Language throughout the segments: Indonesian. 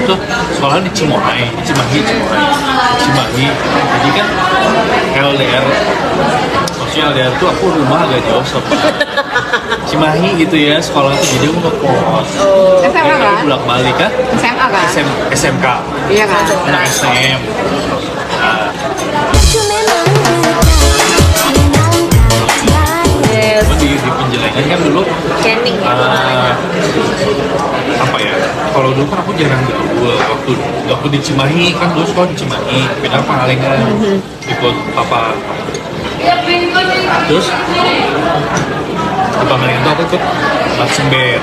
tuh sekolah di Cimahi, jadi kan LDR, maksudnya LDR tuh aku rumah agak jauh sama Cimahi gitu ya, sekolah tuh jadi aku ngekos. SMA kan? Bolak balik kan? SMA kan? SMK. Iya kan? Anak SM. Nah, Yes. di Penjelengan kan dulu Canning ya. apa ya, kalau dulu kan aku jarang gaul waktu di Cimahi, kan dulu sekolah di Cimahi, pindah Pangalengan ikut papa. Terus di Pangalengan tuh aku ikut Batsember.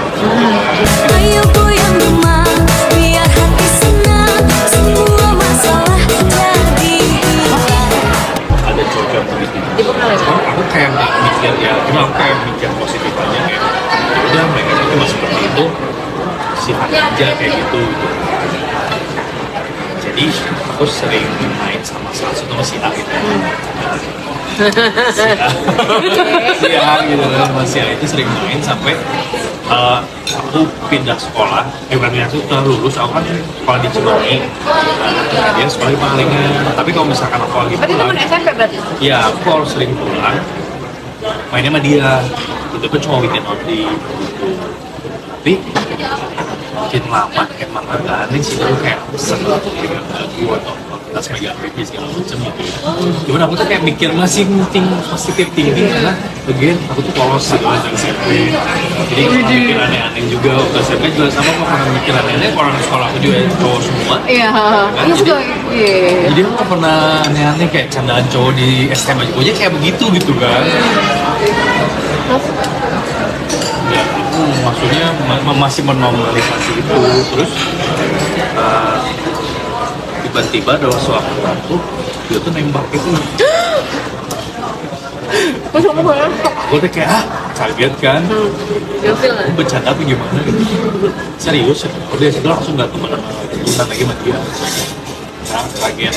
Ayo goyang rumah, biar hati senang, semua masalah jadi hilang. Ada cowok yang begitu. Di Pangalengan. Cuma aku kayak mikir ya, cuma aku kayak mikir positif aja kayak, ya udah mereka itu cuma seperti itu, sifat aja kayak gitu. Jadi aku sering main sama salah satu si A gitu. Si A gitu kan, masih A itu sering main sampai aku pindah sekolah, bukan pindah sekolah, lulus, aku kan sekolah di Cimahi, dia sekolah di Pangalengan. Tapi kalau misalkan aku lagi Berarti temen SMP berarti? ya aku kalau sering pulang mainnya sama dia, itu pun cuma weekend only gitu. Tapi makin lama emang agak aneh sih, dulu kayak seneng dengan lagu atau aktivitas mega happy segala macam gitu ya. Cuman aku tuh kayak mikir masih penting positif tinggi karena again aku tuh polos gitu kan dari SMP. Jadi aku pernah mikir aneh-aneh juga waktu SMP juga sama, aku pernah mikir aneh-aneh, orang di sekolah aku juga cowok semua. Iya, Kan? iya juga. Iya. Jadi aku gak pernah aneh-aneh kayak candaan cowok di SMA juga aja kayak begitu gitu kan. Ya itu maksudnya masih menormalisasi itu. Terus tiba-tiba ada suatu waktu dia tuh nembak itu. Terus kamu bilang, Aku tuh kayak kaget kan. Ilfil nggak? Aku bercanda apa gimana gitu. Serius ya. Udah situ langsung gak temenan lagi sama dia. Nah, kaget.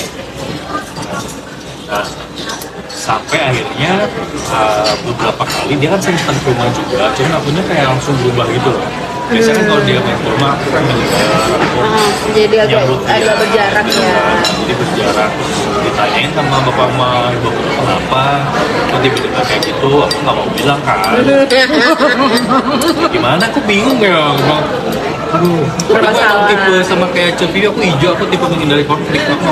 Nah, sampai akhirnya beberapa kali dia kan sering datang ke rumah juga, cuman akunya kayak langsung berubah gitu loh. Biasanya kan kalau dia main ke rumah aku kan mendengar, aku Jadi nyambut dia. agak berjarak ya. Jadi berjarak. Ditanyain sama bapak sama ibu aku kenapa kok tiba-tiba kayak gitu, aku nggak mau bilang kan. Gimana, aku bingung ya. Aduh, Bermasalah. aku tipe sama kayak Cepi, aku hijau, aku tipe menghindari konflik, aku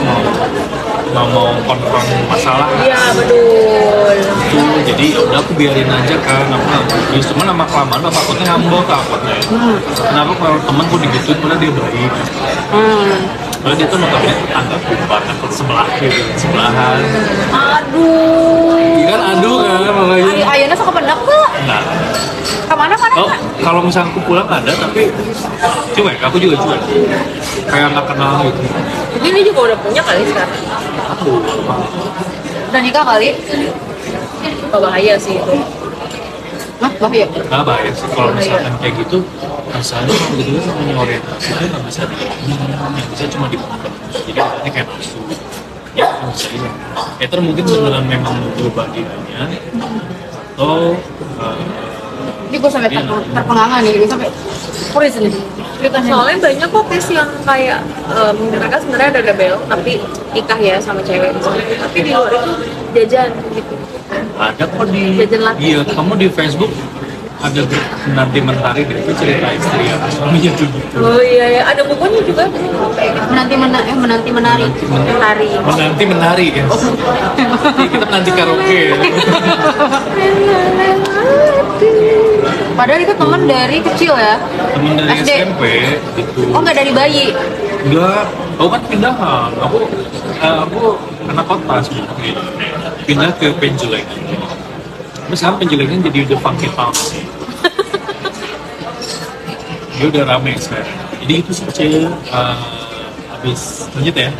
nggak mau konfront masalah. Iya betul. Itu jadi ya udah aku biarin aja kan, aku nggak terus, cuman lama kelamaan bapak aku tuh ngambek ke aku nih. Kenapa kalau temanku digituin padahal dia baik? Padahal dia tuh notabene tetangga bahkan sebelah gitu, sebelahan. Aduh. Iya kan, aduh kan makanya. ayahnya suka pendak kok. Nah, Kemana oh, kalau misalnya aku pulang ada, tapi cuek, aku juga cuek. Kayak nggak kenal gitu. Mungkin dia juga udah punya kali sekarang. Udah nikah kali? Gak bahaya sih itu. Hah, bahaya? Nggak bahaya sih kalau misalkan kayak gitu. Masalahnya kalau gitu kan namanya orientasi itu nggak bisa yang bisa cuma dipendam. Jadi makanya kayak nafsu. Ya nggak bisa iya. Ether mungkin beneran memang berubah dirinya atau Ini gue sampai terpengangan nih, gue sampai kuris nih. Ceritanya. Soalnya banyak kok case yang kayak mereka sebenarnya ada rebel tapi nikah ya sama cewek tapi di luar itu jajan gitu. ada kok di Jajan laki. iya, kamu di Facebook ada grup Menanti Mentari deh, itu cerita istri ya suaminya tuh gitu. Oh iya ya, ada bukunya juga kayak gitu. menanti menari. Hari. Menanti menari ya. Kita menanti karaoke. Padahal itu teman dari kecil ya. Temen dari SD. SMP gitu. Oh nggak dari bayi. Enggak, aku kan pindahan. Aku anak kota sebenarnya. Pindah ke Penjelengan. Tapi sekarang Penjelengan jadi udah funky town. Dia udah rame sekarang. Jadi itu sih Cil. Habis lanjut ya.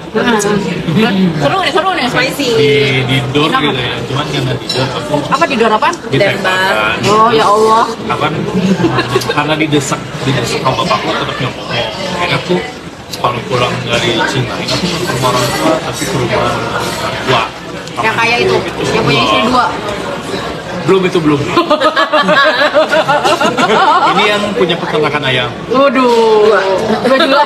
Seru nih. Spicy. Di door gitu ya. Cuman karena di door aku Apa di apaan? ditembakkan. Oh ya Allah. Apa karena didesak sama bapakku tetap ngomong. Akhirnya aku kalau pulang dari Cimahi aku ke rumah orang tua, tapi ke rumah orang tua. Yang kaya itu, Gitu. yang punya istri dua. Belum itu belum. Ini yang punya peternakan ayam. Waduh. Gue juga.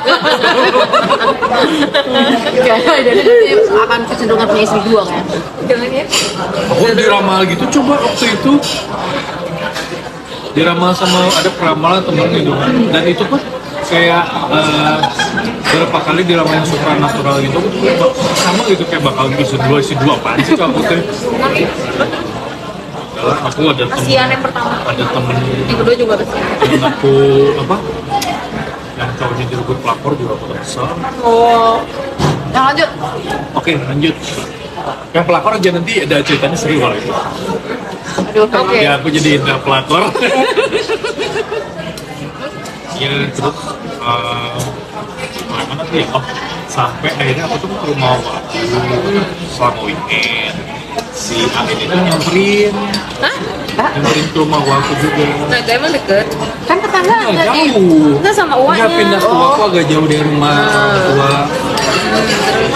Jadi nanti akan kecenderungan punya istri dua kan? Jangan ya. Aku diramal gitu coba waktu itu. Diramal sama ada peramalan temen gitu kan. Dan itu pun kayak berapa kali diramal yang supranatural gitu sama gitu kayak bakal isi dua apaan sih aku teh. Aku ada Kasihan yang pertama. ada temen Yang kedua juga kasihan. temen aku apa yang cowoknya direbut pelakor juga aku kesel. Oh. Yang lanjut. Oke lanjut. Yang pelakor aja nanti ada ceritanya seru kalau itu. Aduh. Oke. Ya aku jadi Indra pelakor. Ya terus mana tuh ya? Oh, sampai akhirnya aku tuh ke rumah aku selama weekend. Si Amin itu nyamperin ke rumah aku juga. Nah, itu emang deket. Kan tetangga Nggak nggak di. jauh. Enggak sama Nggak uangnya. pindah ke aku agak jauh dari rumah orang tua.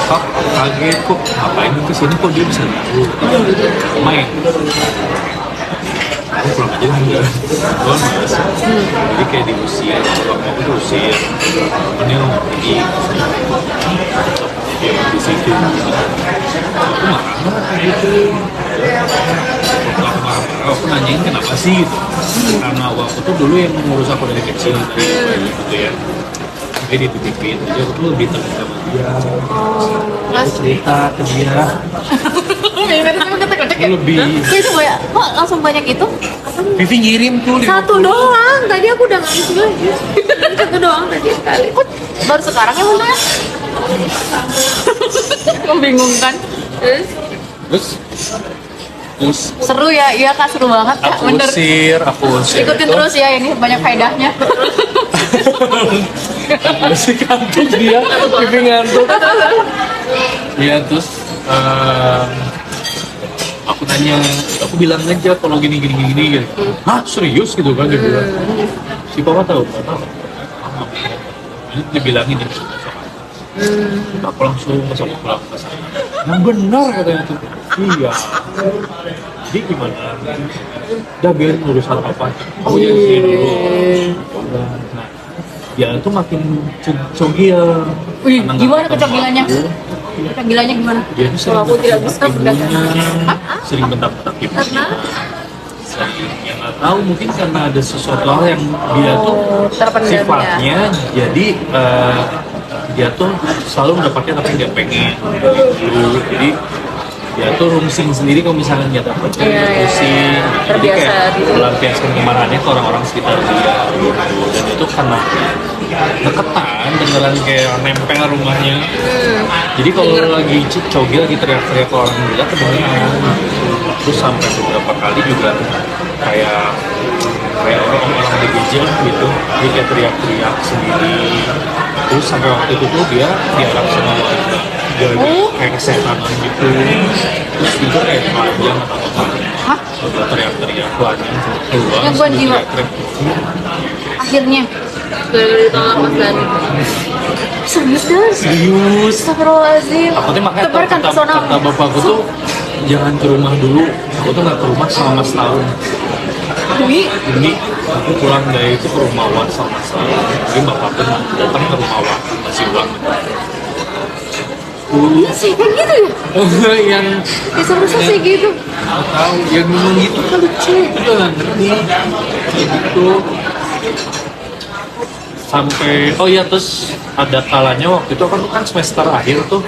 Kok kaget kok ngapain ke sini kok dia bisa tahu? Main. Aku pulang aja enggak. Gue mas. Jadi kayak diusir, kalau mau diusir. Temennya mau pergi. Dia di situ. Aku marah gitu. Aku marah-marah, aku nanyain kenapa sih gitu. Karena aku tuh dulu yang mengurus aku dari kecil gitu ya. Dia dititipin, jadi aku tuh lebih terbuka sama dia. Aku cerita ke dia. Aku lebih. Kok itu banyak? Kok langsung banyak itu? Vivi ngirim tuh. Satu doang. Tadi aku udah nangis lagi. Satu doang tadi sekali. Kok baru sekarang ya mana? Membingungkan. Terus Seru ya, iya kak seru banget kak. aku usir. Ikutin terus ya, ini banyak faedahnya. Masih kantuk dia, Vivi ngantuk. Ya terus aku tanya, aku bilang aja kalau gini gitu. Hah serius gitu kan dia bilang. Si papa tahu, nggak tahu. Ini dibilangin ya. Aku langsung masuk pulang ke sana. Yang benar katanya tuh. Iya. Jadi gimana? Udah biarin urusan apa? Aku jadi sini dulu. Nah, dia tuh makin cogil. Wih, gimana kecogilannya? Kecogilannya gimana? Dia tuh sering Aku tidak bisa ibunya, sering bentak-bentak ibunya. Yang nggak tahu mungkin karena ada sesuatu hal yang dia tuh terpendam ya. sifatnya jadi dia tuh selalu mendapatkan apa yang dia pengen gitu. Jadi dia tuh rungsing sendiri kalau misalnya dia dapat rungsing jadi Terbiasa kayak gitu. melampiaskan kemarahannya ke orang-orang sekitar dia gitu. Dan itu karena deketan beneran kayak nempel rumahnya. Jadi kalau lagi cogil lagi teriak-teriak ke orang gila kedengeran. Terus sampai beberapa kali juga kayak orang-orang di BJ lah gitu, dia kayak teriak-teriak sendiri. Terus sampai waktu itu tuh dia diarah sama warga, dia kayak kesehatan gitu. Terus juga kayak telanjang atau apa? Hah? Udah teriak-teriak telanjang keluar. Gangguan sambil jiwa? teriak-teriak. Akhirnya. Gara-gara ditolak Mas Dani. Serius dah? Serius. Astagfirullahaladzim. Aku tuh makanya Tebarkan pesona. kata bapakku tuh jangan ke rumah dulu. Aku tuh nggak ke rumah selama setahun. Wih, Ini aku pulang dari itu ke rumah Wan sama saya. Jadi bapakku datang ke rumah Wan masih uang. iya sih kayak gitu ya? Yang Bisa-bisa sih gitu. nggak tahu yang ngomong gitu kan lucu gitu nggak ngerti kayak gitu. Sampai oh iya terus ada kalanya waktu itu kan semester akhir tuh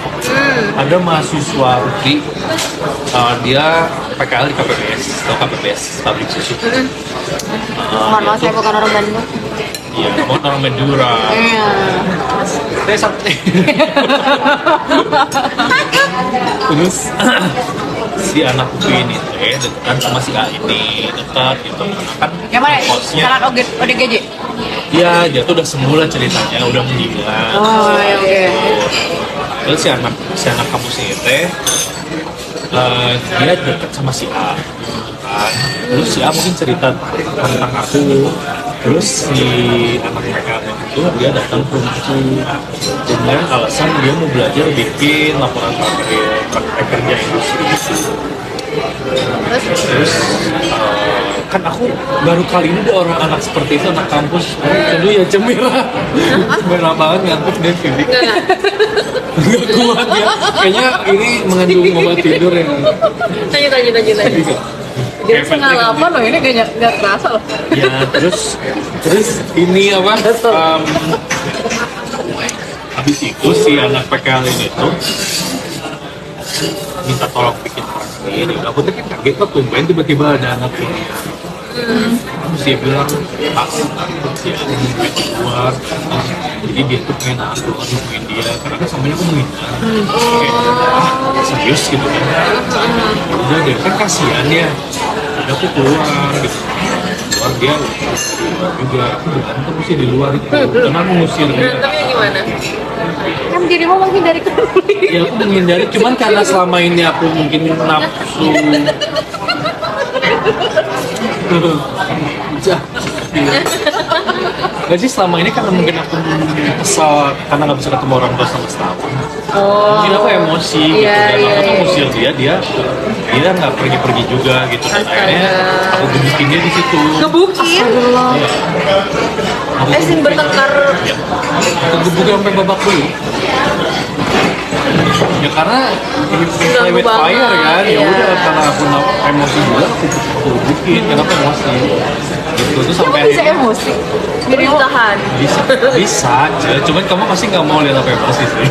ada mahasiswa UPI dia PKL di KPPS atau KPPS pabrik susu. Mohon maaf saya bukan orang Bandung. Iya, mau orang Madura. Iya. Saya sampai terus si anak UPI ini dekat sama si A ini dekat gitu kan Yang mana? kosnya Salah ODGJ? iya dia tuh udah sembuh lah ceritanya udah meninggal. Oh, ya, oke. Terus si anak kampusnya itu dia deket sama si A kan. Terus si A mungkin cerita tentang aku. Terus si anak PKL itu dia datang ke rumahku dengan alasan dia mau belajar bikin laporan praktek kerja industri gitu. Terus kan aku baru kali ini ada orang anak seperti itu, anak kampus. Aduh ya Cemira, Cemira banget ngantuk dia Vivi. Nggak kuat ya, kayaknya ini mengandung obat tidur yang Lanjut. Dia setengah 8 loh, ini kayaknya nggak kerasa loh. ya terus ini apa? Habis itu si anak PKL ini tuh minta tolong bikin vaksin. Aku tuh kan kaget kok tumben tiba-tiba ada anak ini. Terus dia bilang vaksin keluar. Jadi dia tuh pengen aku nemuin dia karena kan samanya aku menghindar. Kayak serius gitu kan. Udah deh kan kasihan ya. Udah aku keluar gitu. Keluar dia juga aku berantem sih di luar itu. Karena aku ngusir dia. Berantemnya gimana? Kan dirimu mungkin dari Ya aku menghindari, cuman karena selama ini aku mungkin nafsu Gak sih selama ini karena mungkin aku kesal karena gak bisa ketemu orang tua sama setahun. Mungkin aku emosi gitu dan aku tuh ngusir dia nggak pergi-pergi juga gitu dan akhirnya aku gebukin dia di situ. Ngebukin? Iya. Aku Sin bertengkar. Ya. Aku gebukin sampai babak belur. Ya karena ini play with fire kan, ya udah karena aku emosi juga aku gebukin, kenapa emosi? Gitu tuh sampai bisa emosi. Jadi tahan. bisa aja, cuman kamu pasti nggak mau lihat apa emosi sih.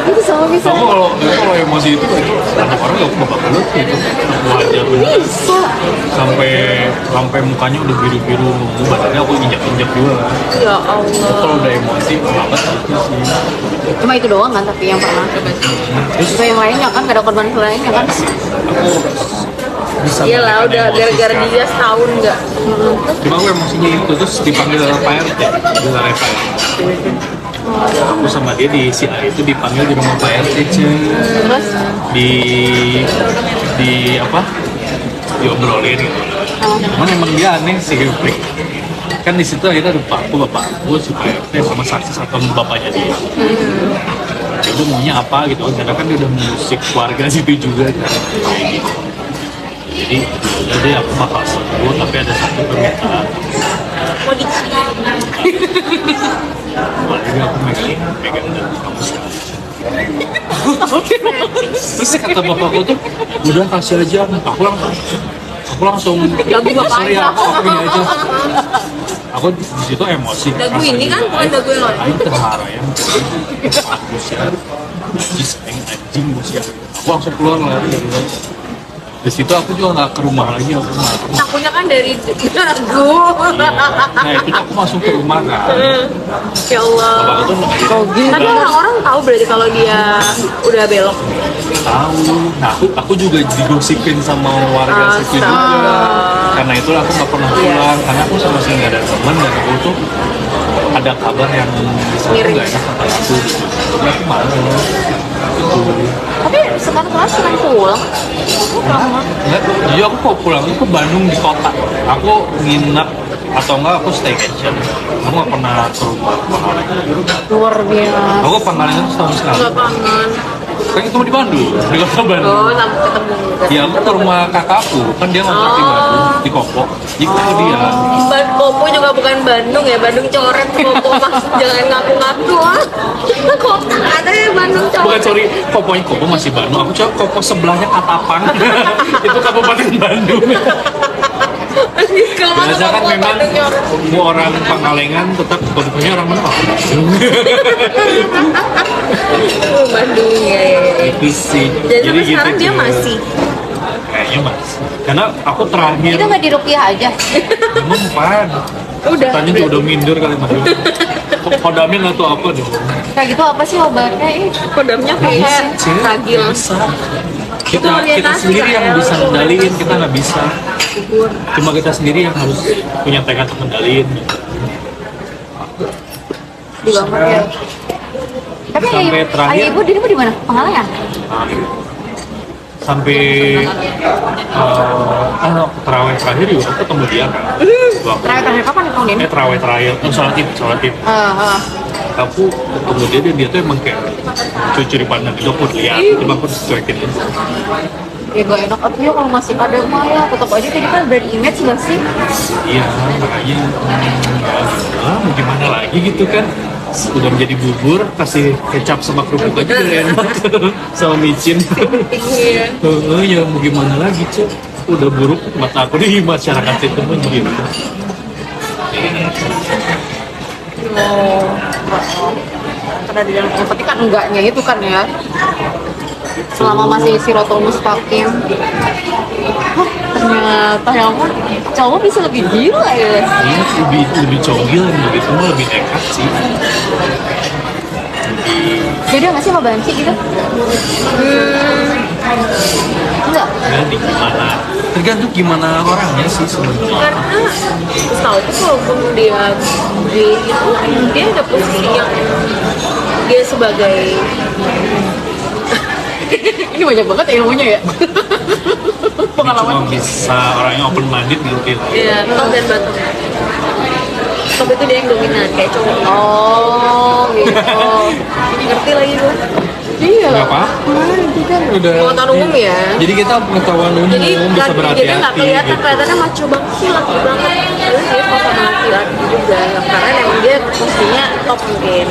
Itu sama bisa. Kamu kalau emosi itu anak orang nggak babak belur gitu, wajah bener. Sampai mukanya udah biru-biru, badannya aku injak-injak juga. Ya Allah. Kalau udah emosi banget gitu sih. Cuma itu doang kan, tapi yang pernah. Juga yang lainnya kan, gak ada korban lainnya kan. Aku bisa Iyalah udah menahan emosi gara-gara sekarang. dia setahun nggak. Cuma aku emosinya itu terus dipanggil Pak RT, bilang Pak RT. Aku sama dia di si A itu dipanggil di rumah Pak RT, Terus di apa? Diobrolin gitu. Cuman emang dia aneh sih, kan di situ akhirnya ada bapak aku, si Pak RT sama saksi satu bapaknya dia. Dia udah maunya apa gitu, karena kan dia udah mengusik warga situ juga kan. Jadi udah deh aku bakal sembuh, tapi ada satu permintaan. Mau dicium. Jadi aku pegang dan kamu sekali. Terus kata bapakku tuh, udah kasih aja. Aku langsung Lagu bapak sorry aja. aku ini aja. Aku di situ emosi. Dagu ini kan bukan dagu yang lain. Aing terhara ya. Bagus ya. Jis anjing bos ya. Aku langsung keluar lari dari luar. Di situ aku juga nggak ke rumah lagi, aku nggak ke rumah. Takutnya kan dari dagu. Nah itu aku masuk ke rumah kan. Ya Allah. Bapakku tuh Tapi orang-orang tahu berarti kalau dia udah belok. tahu. Nah aku juga digosipin sama warga situ juga. Karena itu aku nggak pernah pulang karena aku sama sekali nggak ada teman dan aku tuh ada kabar yang bisa aku nggak enak sama aku gitu. Jadi aku malu gitu. tapi sekarang kelas sering pulang. Enggak, jadi aku kok pulang itu ke Bandung di kota. Aku nginap atau enggak aku staycation. Aku nggak pernah ke rumah Pangalengan. Luar biasa. Aku ke Pangalengan tuh setahun sekali. Nggak kangen. Kan itu di Bandung, di kota Bandung. Oh, sampai ketemu. Ya aku ke rumah kakakku, kan dia ngontrak di Bandung, di Kopok. Jadi ketemu dia. Kopo juga bukan Bandung ya, Bandung coret Kopo mah. Jangan ngaku-ngaku ah. Kota ada ya Bandung Bukan coret. sorry, Kopoknya Kopo masih Bandung. Aku coba Kopo sebelahnya Katapang. Itu Kabupaten Bandung. Biasa kan memang mau orang Pangalengan tetap Koponya orang mana? Bandung ya. Itu sih. Dan sampai gitu, sekarang dia cuy. masih. Kayaknya masih. Karena aku terakhir Itu nggak di rupiah aja. mempan. Udah. Tanya juga udah minder kali mas. Kodamnya nggak tahu apa deh. Kayak gitu apa sih obatnya? Kodamnya kayak ragil. Kita orientasi sendiri yang lah ya. bisa ngendaliin, kita nggak bisa. Cuma kita sendiri yang harus punya tekad untuk ngendaliin. Di banget ya. Tapi Sampai terakhir- ayah ibu dirimu di mana? Pangalengan. Sampai terawih terakhir juga aku ketemu dia kan. Terakhir kapan itu Din? Terawih terakhir, sholat id. Aku ketemu dia dan dia tuh emang kayak curi pandang itu aku lihat, cuma aku dicuekin. Ya gak enak aku ya kalau masih ada mah ya, tetap aja tadi kan brand image gak sih? Iya, makanya mau gimana lagi gitu kan. Udah menjadi bubur, kasih kecap sama kerupuk aja udah enak. Sama micin. Iya. Ya mau gimana lagi cuy. Udah buruk mata aku di masyarakat itu pun gitu. Karena di dalam tapi kan enggaknya itu kan ya. Selama masih sirotol mustaqim. Hah, ternyata yang apa? Cowok bisa lebih gila ya. Iya, lebih cogil begitu mah lebih nekat sih. Beda nggak sih sama banci gitu? Enggak. Ya di gimana? Tergantung gimana orangnya sih sebenarnya. Karena setahu tuh walaupun dia gay gitu, dia ada posisi yang dia sebagai Ini banyak banget ilmunya ya. Ini cuma bisa orangnya open minded mungkin. ya top dan bottom. Top itu dia yang dominan kayak cowok. Oh, gitu. Ngerti lagi lu? Iya. Gak apa-apa, itu kan udah. Pengetahuan umum ya. Jadi kita pengetahuan umum Jadi bisa jadi berhati-hati. nggak kelihatan gitu. kelihatannya maco banget sih, laki banget. Terus dia kok sama laki-laki juga, karena emang dia posisinya top mungkin.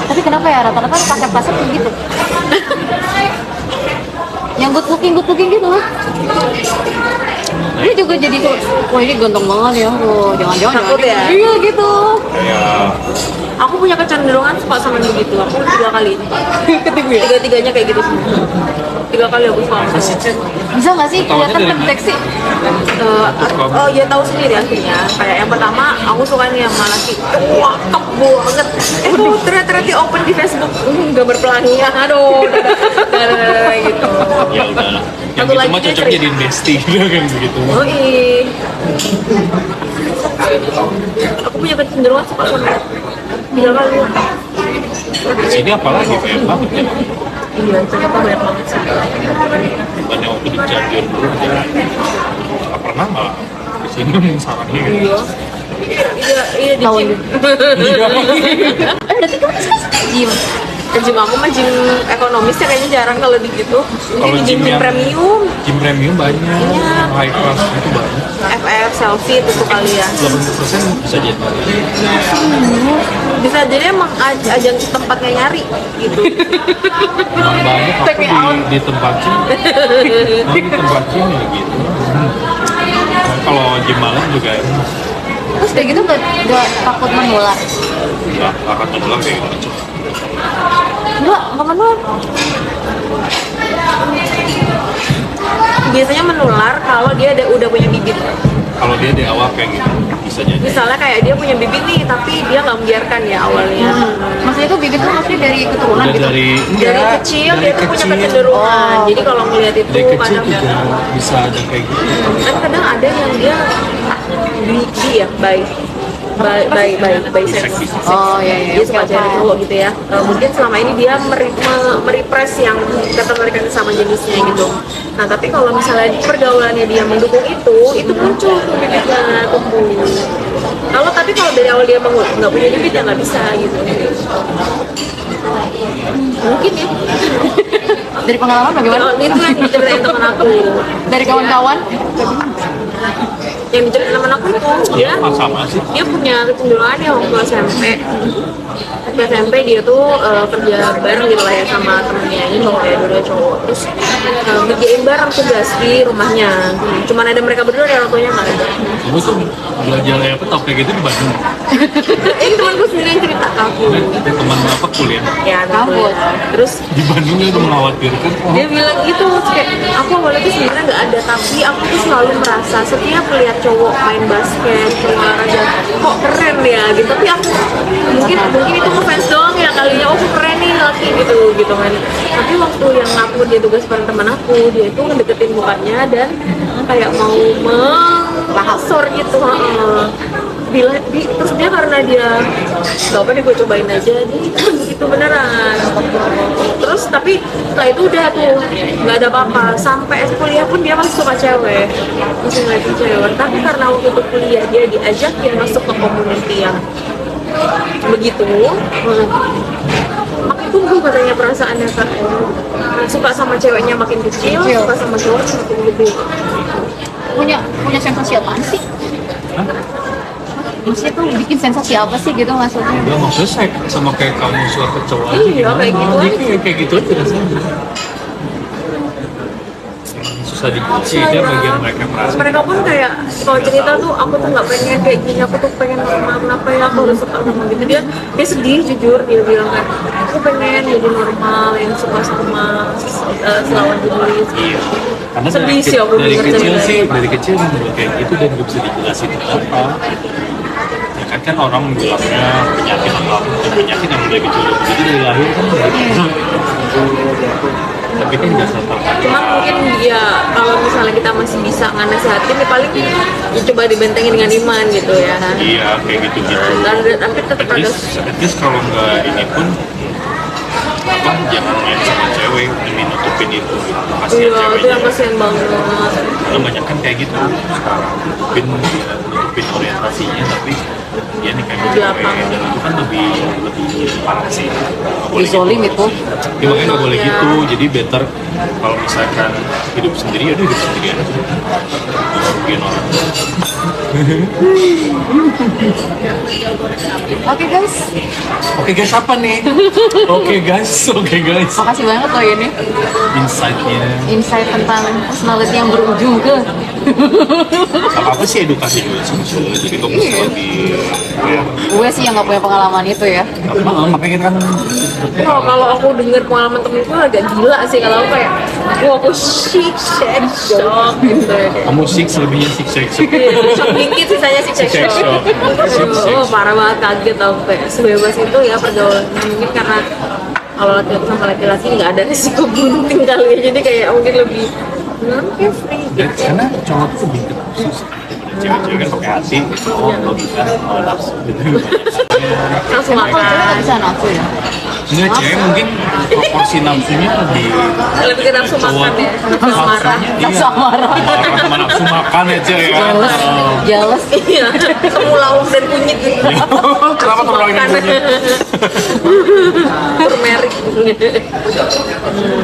Tapi kenapa ya rata-rata pasar-pasar kayak gitu? Yang good looking gitu lah. Ini juga jadi wah ini ganteng banget ya, tuh jangan-jangan Takut ya? Iya gitu. Ya, Aku punya kecenderungan suka sama yang begitu. Aku 3 kali. Ketipu ya. Tiga-tiganya kayak gitu semua. 3 kali aku suka sama. Bisa nggak sih Tahunya kelihatan dari kan seksi? Oh ya tahu sendiri akhirnya. Kayak yang pertama aku suka nih sama laki. Wah, cakep banget. Ternyata di open di Facebook. Gambar pelangian. Aduh. Gitu. ya udah. Yang Satu itu lagi mah dia cocok cerita. jadiin bestie gitu kan begitu. Oh iya. Aku punya kecenderungan suka sama 3 kali. Di sini apalagi banyak banget ya. Iya, ternyata banyak banget sih. Bukannya waktu di Cianjur dulu aja nggak pernah malah di sini sarangnya gitu. Iya di Tahun gym. Berarti kamu suka gym? Ke gym aku mah gym ekonomis ya kayaknya jarang kalau di gitu. Kalau Mungkin di gym gym yang- premium, Gym premium banyak, Iya. high class itu banyak. FF, selfie itu tuh kali ya. 80% bisa jadi. Bisa jadi emang ajang tempatnya nyari gitu. Emang banyak aku Check it out. di tempat gym. Di tempat gym ya gitu. Kalau gym malam juga Terus kayak gitu nggak takut menular? nggak akan terulang kayak gitu. Nggak menular. Biasanya menular kalau dia udah punya bibit. Kalau dia di awal kayak gitu bisa jadi. Misalnya kayak dia punya bibit nih, tapi dia nggak membiarkan ya awalnya. Maksudnya itu bibit tuh maksudnya dari keturunan Udah gitu? dari Dari kecil dari dia tuh punya kecil. kecenderungan. Oh. Jadi kalau ngeliat itu Dari kecil kadang juga bisa ada kayak gitu. kan kadang ada yang dia bi ya by sex. Oh iya iya. Dia suka cari cowok gitu ya. Mungkin selama ini dia merepress yang ketertarikan sama jenisnya gitu. Nah tapi kalau misalnya pergaulannya dia mendukung itu muncul tuh bibitnya tumbuh. Tapi kalau dari awal dia nggak punya bibit ya nggak bisa gitu. Mungkin ya. Dari pengalaman bagaimana? Itu yang diceritain teman aku. Dari kawan-kawan? Yang diceritain teman aku itu dia Sama sih. dia punya kecenderungan ya waktu SMP. Waktu SMP dia tuh kerja bareng gitu lah ya sama temennya ini cowok ya, dua cowok. Terus ngerjain bareng tugas di rumahnya. Cuman ada mereka berdua dan orang tuanya nggak ada. Gue tuh belajar apa top kayak gitu di Bandung. Ini temanku sendiri yang cerita ke aku. Teman apa kuliah Ya, Kampus. Terus di Bandung itu mengkhawatirkan. dia bilang gitu, terus kayak aku awalnya tuh sebenarnya nggak ada, tapi aku tuh selalu merasa setiap lihat cowok main basket, olahraga, kok keren ya gitu. Tapi aku mungkin itu ngefans doang ya kalinya, oh keren nih laki gitu kan. Tapi waktu yang aku dia tugas bareng teman aku, dia itu ngedeketin mukanya dan kayak mau menghasor gitu. Terus dia karena dia gak apa nih gue cobain aja nih begitu beneran. Terus tapi setelah itu udah tuh nggak ada apa-apa, sampai kuliah pun dia masih suka cewek, masih ngeliatin cewek. Tapi karena waktu itu kuliah dia diajakin masuk ke community yang begitu, makin tumbuh katanya perasaannya kan. suka sama ceweknya makin kecil, suka sama cowoknya makin gede. Punya sensasi apaan sih? Hah? Maksudnya tuh bikin sensasi apa sih gitu maksudnya? Ya maksudnya saya sama kayak kamu suka ke cowok aja Iya, gimana? kayak gitu Jadi aja. kayak gitu aja rasanya. Emang susah dikunci, dia bagian mereka merasa. Mereka pun kayak kalau cerita tuh aku tuh nggak pengen kayak gini, aku tuh pengen normal, kenapa ya aku harus suka sama gitu. Dia sedih jujur, dia bilang kayak aku pengen jadi normal yang suka sama selawan jenis. Iya. Karena Sedih sih aku dari denger kecil cerita sih, itu. dari kecil memang kayak gitu dan gak bisa dijelasin kenapa. Ya kan orang bilangnya penyakit apa penyakit yang dari kecil jadi dari lahir kan gitu. Tapi kan nggak serta Cuman mungkin ya kalau misalnya kita masih bisa nasihatin ya paling ya coba dibentengin dengan iman gitu ya. iya kayak gitu gitu. Tapi tetap ada At least kalau nggak ini pun apa jangan main sama cewek demi nutupin itu kasihan iya, itu ceweknya. yang kasihan banget. Karena banyak kan kayak gitu sekarang nutupin orientasinya tapi ya nih kayak gitu Belakang. dan itu kan lebih parah sih. Nggak boleh Dizolim itu. Ya, makanya nggak boleh Iya. gitu, jadi better kalau misalkan hidup sendiri ya udah hidup sendiri aja. Mungkin orang. Oke guys, Oke guys apa nih? Oke guys, makasih banget loh ini insight-nya. insight tentang personality yang berujung ke Apa sih edukasi juga sebetulnya, jadi kamu bisa lebih kayak gue sih yang nggak punya pengalaman itu ya. makanya kita kan Kalau aku denger pengalaman temen gue agak gila sih kalau aku kayak wah aku shit shock gitu ya. kamu six lebihnya six sex. Shock dikit sisanya sih Six shock. shock. Six sex. Oh parah banget kaget aku kayak sebebas itu ya pergaulan mungkin karena kalau laki-laki sama laki-laki nggak ada risiko bunting kali ya jadi kayak mungkin lebih kayak free Dan karena cowok tuh lebih ke susah. Cewek-cewek kan pakai hati, oh logika, oh nafsu gitu. langsung Kalau cewek nggak makan bisa nafsu ya? Enggak, cewek mungkin proporsi nafsunya lebih ke nafsu makan ya nafsu marah Nafsu amarah. marah sama nafsu makan ya cewek ya. Jealous, jealous. iya ketemu lawak dan kunyit gitu Kenapa kamu lagi makan punya? turmeric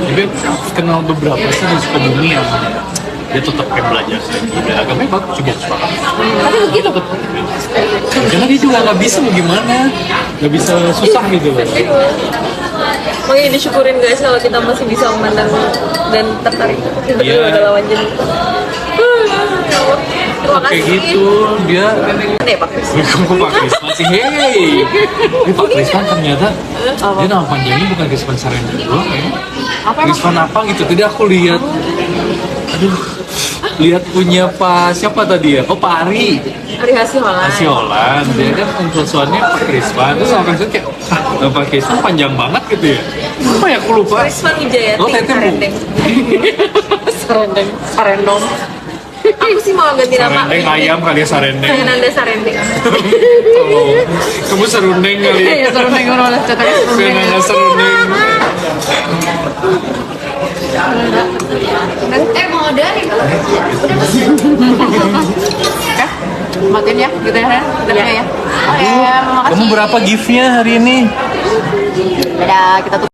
Jadi kenal beberapa sih di Sukabumi yang dia tetap kayak belajar lagi dan agamanya bagus juga banget. Tapi begitu. Karena dia juga nggak bisa mau gimana, nggak bisa susah gitu loh. makanya disyukurin guys kalau kita masih bisa memandang dan tertarik Iya. berdua lawan jenis terima Kayak kasih gitu dia deh Pak Kris kamu Pak Krisman sih, hey, ini Pak Krisman ternyata dia nama panjangnya bukan Krisman Sarendra doang ya. Apa emang? Krisman apa gitu? Tadi aku lihat, lihat punya Pak siapa tadi ya? Oh Pak Ari. Ari Hasiolan Asiolan, dia kan influencernya Pak Krisman, terus sama Krisman kayak, Pak Krisman panjang banget gitu ya. Apa ya aku lupa. Krisman Wijayati Oh, Tete Bu. Sarendeng Sarendeng, sarendong. aku sih mau ganti nama Sarendeng ayam kali ya Sarendeng. Nanda Sarendeng Tolong. Kamu serundeng kali ya. Iya, sarendeng mana cetaknya sarendeng. Saya serundeng. Mau ada nih. Udah, matiin ya, gitu ya. Udah ya. Oke, makasih. Kamu berapa gift-nya hari ini? Dadah, kita tutup.